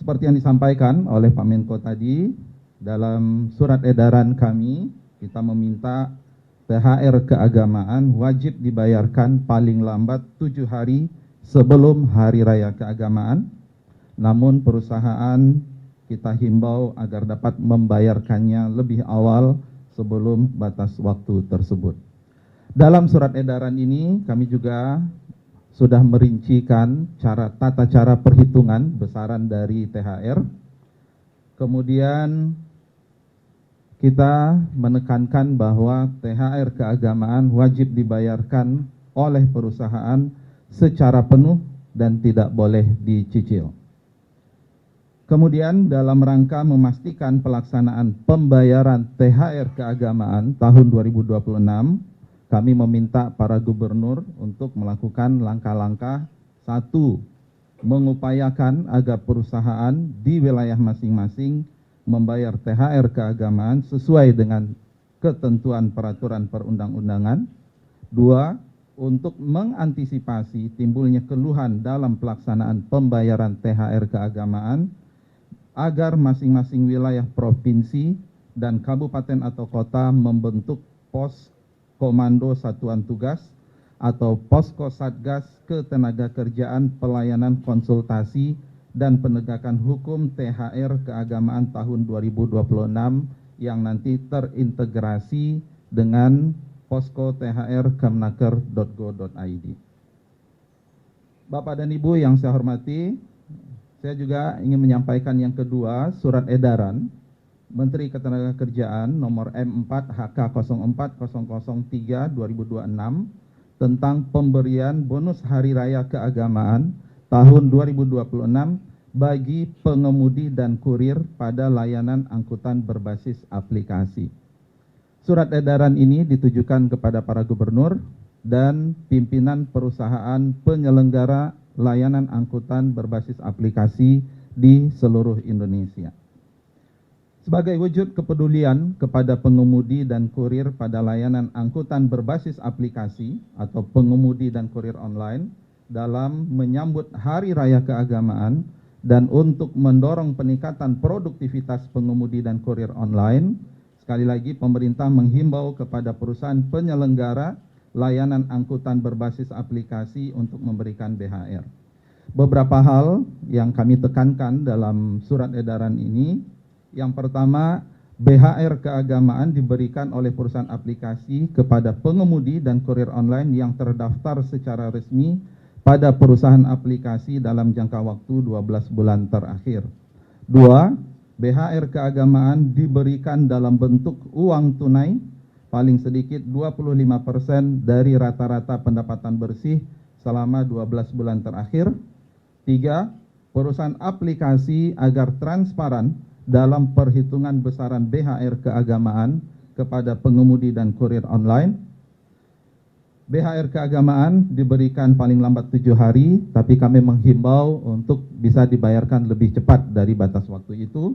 seperti yang disampaikan oleh Pak Menko tadi, dalam surat edaran kami, kita meminta THR keagamaan wajib dibayarkan paling lambat 7 hari sebelum Hari Raya Keagamaan. Namun perusahaan kita himbau agar dapat membayarkannya lebih awal sebelum batas waktu tersebut. Dalam surat edaran ini kami juga sudah merincikan tata cara perhitungan besaran dari THR. Kemudian kita menekankan bahwa THR keagamaan wajib dibayarkan oleh perusahaan secara penuh dan tidak boleh dicicil. Kemudian dalam rangka memastikan pelaksanaan pembayaran THR keagamaan tahun 2026, kami meminta para gubernur untuk melakukan langkah-langkah. 1. Mengupayakan agar perusahaan di wilayah masing-masing membayar THR keagamaan sesuai dengan ketentuan peraturan perundang-undangan. 2. Untuk mengantisipasi timbulnya keluhan dalam pelaksanaan pembayaran THR keagamaan, agar masing-masing wilayah provinsi dan kabupaten atau kota membentuk pos Komando Satuan Tugas atau Posko Satgas Ketenagakerjaan Pelayanan Konsultasi dan Penegakan Hukum THR Keagamaan tahun 2026 yang nanti terintegrasi dengan Posko THR Kemnaker.go.id. Bapak dan Ibu yang saya hormati, saya juga ingin menyampaikan yang kedua, surat edaran Menteri Ketenagakerjaan nomor M4 HK 04003 2026 tentang pemberian bonus Hari Raya Keagamaan tahun 2026 bagi pengemudi dan kurir pada layanan angkutan berbasis aplikasi. Surat edaran ini ditujukan kepada para gubernur dan pimpinan perusahaan penyelenggara layanan angkutan berbasis aplikasi di seluruh Indonesia. Sebagai wujud kepedulian kepada pengemudi dan kurir pada layanan angkutan berbasis aplikasi atau pengemudi dan kurir online dalam menyambut Hari Raya Keagamaan dan untuk mendorong peningkatan produktivitas pengemudi dan kurir online, sekali lagi pemerintah menghimbau kepada perusahaan penyelenggara layanan angkutan berbasis aplikasi untuk memberikan BHR. Beberapa hal yang kami tekankan dalam surat edaran ini. Yang pertama, BHR keagamaan diberikan oleh perusahaan aplikasi kepada pengemudi dan kurir online yang terdaftar secara resmi pada perusahaan aplikasi dalam jangka waktu 12 bulan terakhir. 2. BHR keagamaan diberikan dalam bentuk uang tunai paling sedikit 25% dari rata-rata pendapatan bersih selama 12 bulan terakhir. 3. Perusahaan aplikasi agar transparan dalam perhitungan besaran BHR keagamaan kepada pengemudi dan kurir online. BHR keagamaan diberikan paling lambat 7 hari, tapi kami menghimbau untuk bisa dibayarkan lebih cepat dari batas waktu itu.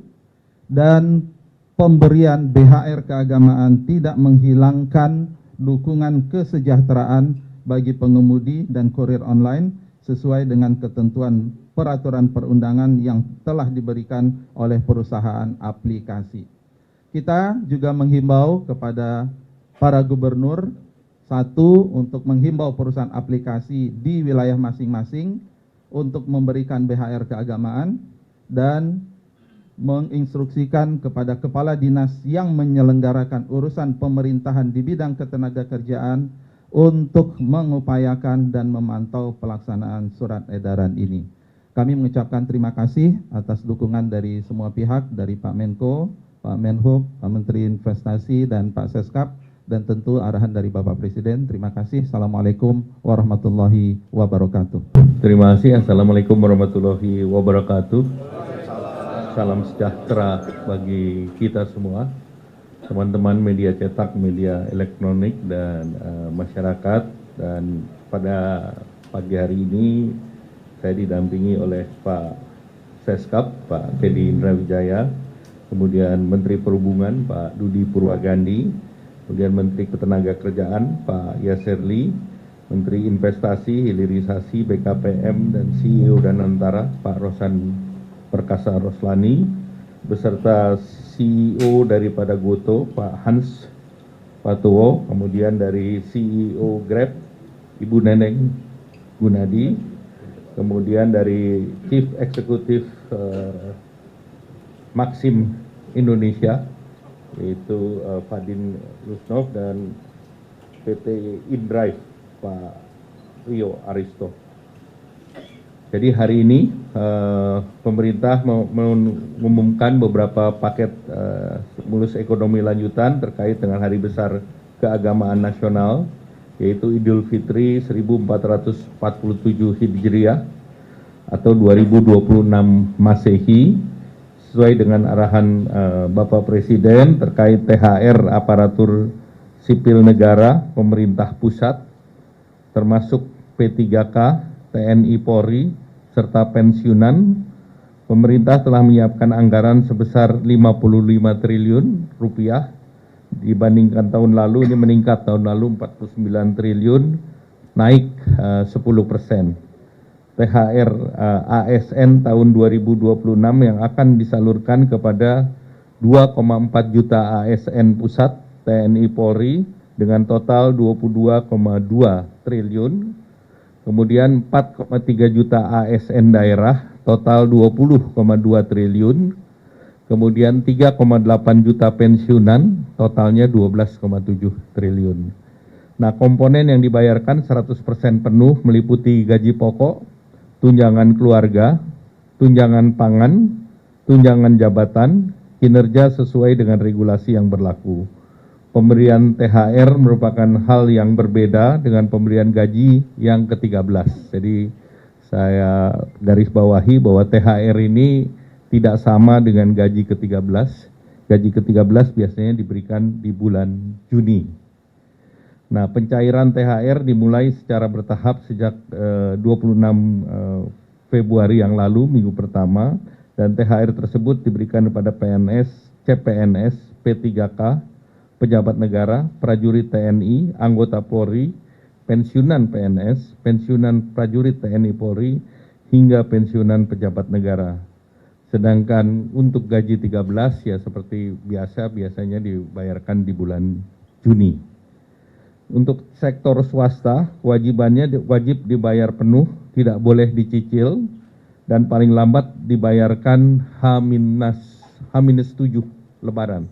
Dan pemberian BHR keagamaan tidak menghilangkan dukungan kesejahteraan bagi pengemudi dan kurir online sesuai dengan ketentuan peraturan perundangan yang telah diberikan oleh perusahaan aplikasi. Kita juga menghimbau kepada para gubernur, 1, untuk menghimbau perusahaan aplikasi di wilayah masing-masing untuk memberikan BHR keagamaan dan menginstruksikan kepada kepala dinas yang menyelenggarakan urusan pemerintahan di bidang ketenagakerjaan untuk mengupayakan dan memantau pelaksanaan surat edaran ini. Kami mengucapkan terima kasih atas dukungan dari semua pihak, dari Pak Menko, Pak Menhub, Pak Menteri Investasi, dan Pak Seskap, dan tentu arahan dari Bapak Presiden. Terima kasih. Assalamualaikum warahmatullahi wabarakatuh. Terima kasih. Assalamualaikum warahmatullahi wabarakatuh. Salam sejahtera bagi kita semua, teman-teman media cetak, media elektronik, dan masyarakat. Dan pada pagi hari ini saya didampingi oleh Pak Seskap, Pak Teddy Indrawijaya, kemudian Menteri Perhubungan Pak Dudi Purwagandi, kemudian Menteri Ketenagakerjaan Pak Yaserli, Menteri Investasi, Hilirisasi, BKPM, dan CEO Danantara Pak Rosan Perkasa Roslani, beserta CEO daripada Goto, Pak Hans Patowo, kemudian dari CEO Grab, Ibu Neneng Gunadi, kemudian dari Chief Executive Maxim Indonesia, yaitu Fadin Lusnov, dan PT InDrive, Pak Rio Aristo. Jadi hari ini pemerintah mengumumkan beberapa paket stimulus ekonomi lanjutan terkait dengan Hari Besar Keagamaan Nasional, yaitu Idul Fitri 1447 Hijriah atau 2026 Masehi, sesuai dengan arahan Bapak Presiden terkait THR aparatur sipil negara pemerintah pusat, termasuk P3K, TNI Polri, serta pensiunan. Pemerintah telah menyiapkan anggaran sebesar 55 triliun rupiah, dibandingkan tahun lalu ini meningkat, tahun lalu 49 triliun, naik 10%. THR ASN tahun 2026 yang akan disalurkan kepada 2,4 juta ASN pusat TNI Polri dengan total 22,2 triliun. Kemudian 4,3 juta ASN daerah, total 20,2 triliun. Kemudian 3,8 juta pensiunan, totalnya 12,7 triliun. Nah, komponen yang dibayarkan 100% penuh meliputi gaji pokok, tunjangan keluarga, tunjangan pangan, tunjangan jabatan, kinerja sesuai dengan regulasi yang berlaku. Pemberian THR merupakan hal yang berbeda dengan pemberian gaji yang ke-13. Jadi saya garis bawahi bahwa THR ini tidak sama dengan gaji ke-13. Gaji ke-13 biasanya diberikan di bulan Juni. Nah, pencairan THR dimulai secara bertahap sejak 26 Februari yang lalu, minggu pertama, dan THR tersebut diberikan kepada PNS, CPNS, P3K, pejabat negara, prajurit TNI, anggota Polri, pensiunan PNS, pensiunan prajurit TNI Polri, hingga pensiunan pejabat negara. Sedangkan untuk gaji 13 ya seperti biasanya dibayarkan di bulan Juni. Untuk sektor swasta, kewajibannya wajib dibayar penuh, tidak boleh dicicil, dan paling lambat dibayarkan H-7 Lebaran.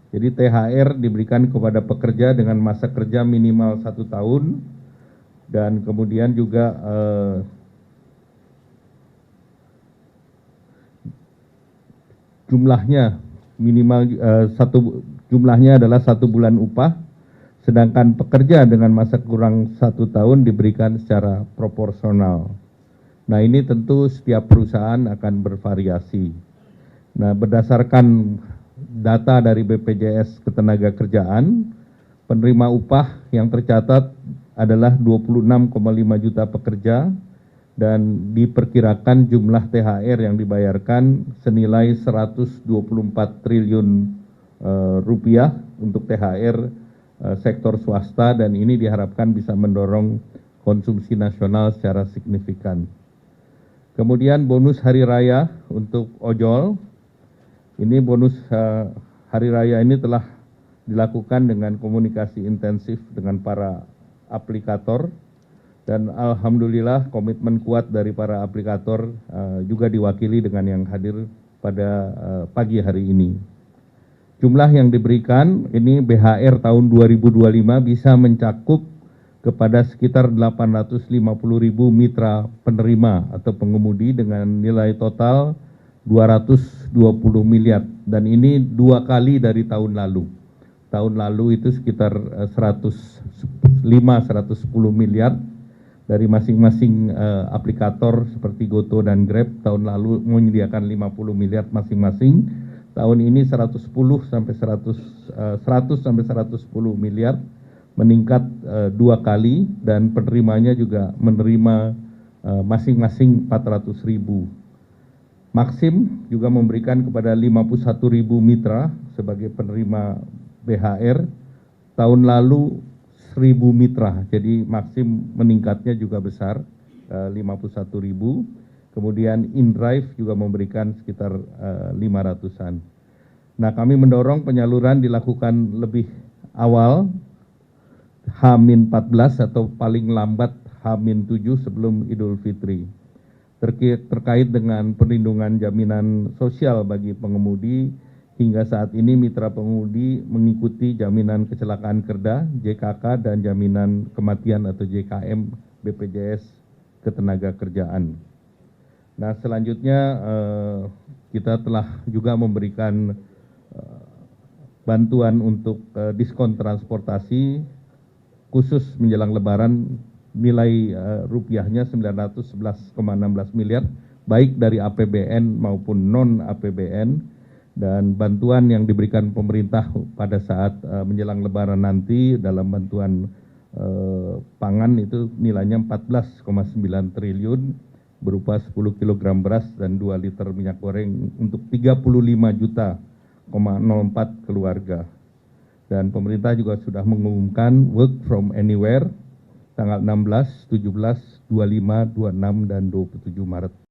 Jadi THR diberikan kepada pekerja dengan masa kerja minimal 1 tahun, dan kemudian juga jumlahnya minimal jumlahnya adalah 1 bulan upah, sedangkan pekerja dengan masa kurang 1 tahun diberikan secara proporsional. Nah, ini tentu setiap perusahaan akan bervariasi. Nah, berdasarkan data dari BPJS Ketenagakerjaan, penerima upah yang tercatat adalah 26,5 juta pekerja, dan diperkirakan jumlah THR yang dibayarkan senilai 124 triliun rupiah untuk THR sektor swasta, dan ini diharapkan bisa mendorong konsumsi nasional secara signifikan. Kemudian bonus hari raya untuk ojol. Ini bonus hari raya ini telah dilakukan dengan komunikasi intensif dengan para aplikator, dan alhamdulillah komitmen kuat dari para aplikator juga diwakili dengan yang hadir pada pagi hari ini. Jumlah yang diberikan ini BHR tahun 2025 bisa mencakup kepada sekitar 850.000 mitra penerima atau pengemudi dengan nilai total 220 miliar, dan ini 2 kali dari tahun lalu. Tahun lalu itu sekitar 110 miliar dari masing-masing aplikator seperti Goto dan Grab. Tahun lalu menyediakan 50 miliar masing-masing. Tahun ini 100 sampai 110 miliar, meningkat 2 kali, dan penerimanya juga menerima masing-masing 400.000. Maxim juga memberikan kepada 51.000 mitra sebagai penerima BHR. Tahun lalu 1.000 mitra, jadi Maxim meningkatnya juga besar, 51.000. Kemudian InDrive juga memberikan sekitar 500-an. Nah, kami mendorong penyaluran dilakukan lebih awal, H-14 atau paling lambat H-7 sebelum Idul Fitri. Terkait dengan perlindungan jaminan sosial bagi pengemudi, hingga saat ini mitra pengemudi mengikuti jaminan kecelakaan kerja, JKK, dan jaminan kematian atau JKM BPJS Ketenagakerjaan. Nah, selanjutnya kita telah juga memberikan bantuan untuk diskon transportasi khusus menjelang Lebaran, nilai rupiahnya 911,16 miliar, baik dari APBN maupun non-APBN, dan bantuan yang diberikan pemerintah pada saat menjelang Lebaran nanti dalam bantuan pangan itu nilainya 14,9 triliun, berupa 10 kg beras dan 2 liter minyak goreng untuk 35,04 keluarga. Dan pemerintah juga sudah mengumumkan work from anywhere tanggal 16, 17, 25, 26, dan 27 Maret.